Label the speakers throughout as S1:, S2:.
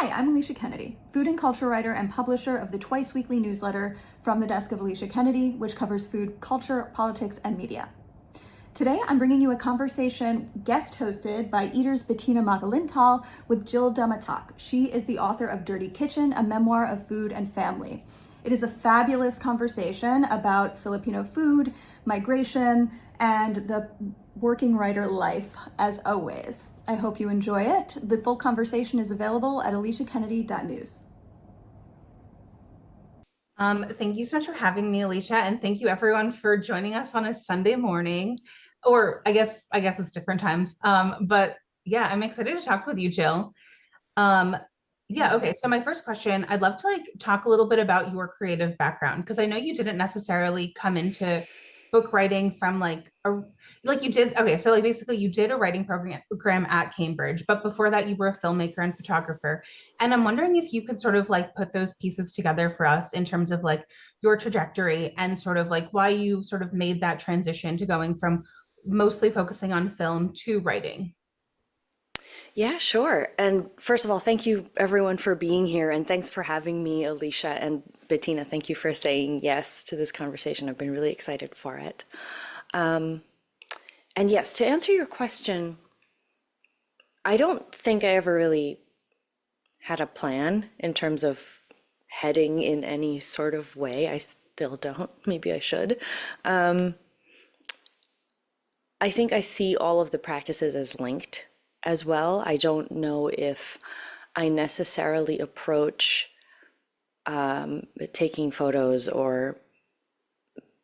S1: Hi, I'm Alicia Kennedy, food and culture writer and publisher of the twice-weekly newsletter From the Desk of Alicia Kennedy, which covers food, culture, politics, and media. Today, I'm bringing you a conversation guest hosted by Eater's Bettina Makalintal with Jill Damatac. She is the author of Dirty Kitchen, a memoir of food and family. It is a fabulous conversation about Filipino food, migration, and the working writer life, as always. I hope you enjoy it. The full conversation is available at aliciakennedy.news.
S2: Thank you so much for having me, Alicia, and thank you everyone for joining us on a Sunday morning, or I guess it's different times. But yeah, I'm excited to talk with you, Jill. Um, yeah, okay. So my first question, I'd love to talk a little bit about your creative background because I know you didn't necessarily come into book writing from like you did. Okay, so basically you did a writing program at Cambridge, but before that you were a filmmaker and photographer. And I'm wondering if you could sort of put those pieces together for us in terms of your trajectory and sort of why you sort of made that transition to going from mostly focusing on film to writing.
S3: Yeah, sure. And first of all, thank you everyone for being here, and thanks for having me, Alicia and Bettina. Thank you for saying yes to this conversation. I've been really excited for it. Um, and yes, to answer your question, I don't think I ever really had a plan in terms of heading in any sort of way. I still don't. Maybe I should. Um, I think I see all of the practices as linked as well. I don't know if I necessarily approach taking photos or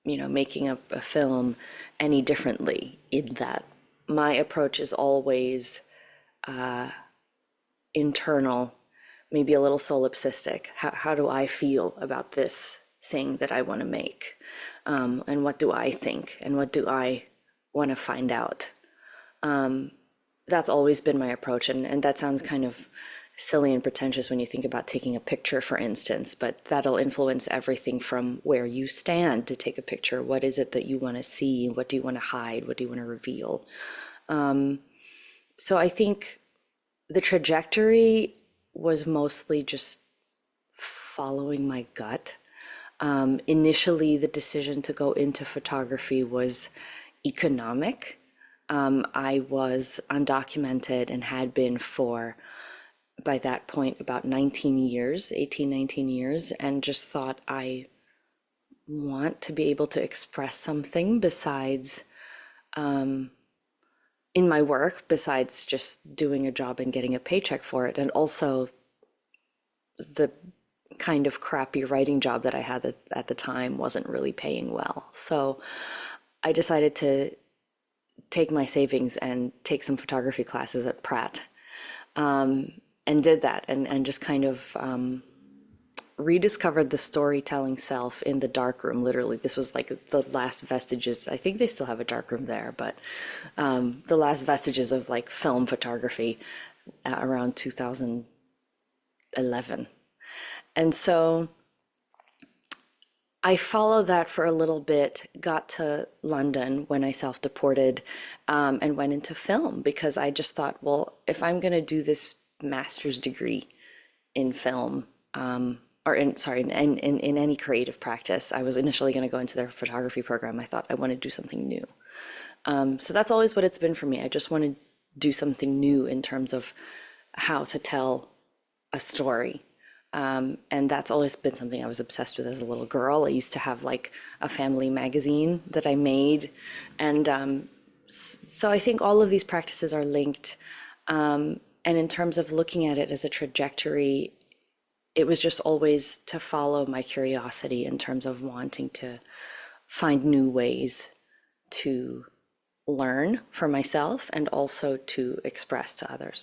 S3: making a film any differently in that my approach is always internal, maybe a little solipsistic. How do I feel about this thing that I want to make? And what do I think? And what do I want to find out? That's always been my approach. And that sounds kind of silly and pretentious when you think about taking a picture, for instance, but that'll influence everything from where you stand to take a picture. What is it that you want to see? What do you want to hide? What do you want to reveal? So I think the trajectory was mostly just following my gut. Initially, the decision to go into photography was economic. I was undocumented and had been for, by that point, about 19 years, 18, 19 years, and just thought I want to be able to express something besides in my work, besides just doing a job and getting a paycheck for it. And also the kind of crappy writing job that I had at the time wasn't really paying well. So I decided to take my savings and take some photography classes at Pratt, and did that, and just kind of rediscovered the storytelling self in the darkroom. Literally, this was like the last vestiges. I think they still have a darkroom there, but the last vestiges of film photography around 2011. And so I followed that for a little bit, got to London when I self-deported, and went into film because I just thought, well, if I'm going to do this master's degree in film, or in any creative practice, I was initially going to go into their photography program. I thought I want to do something new. So that's always what it's been for me. I just want to do something new in terms of how to tell a story. And that's always been something I was obsessed with as a little girl. I used to have a family magazine that I made. And so I think all of these practices are linked. And in terms of looking at it as a trajectory, it was just always to follow my curiosity in terms of wanting to find new ways to learn for myself and also to express to others.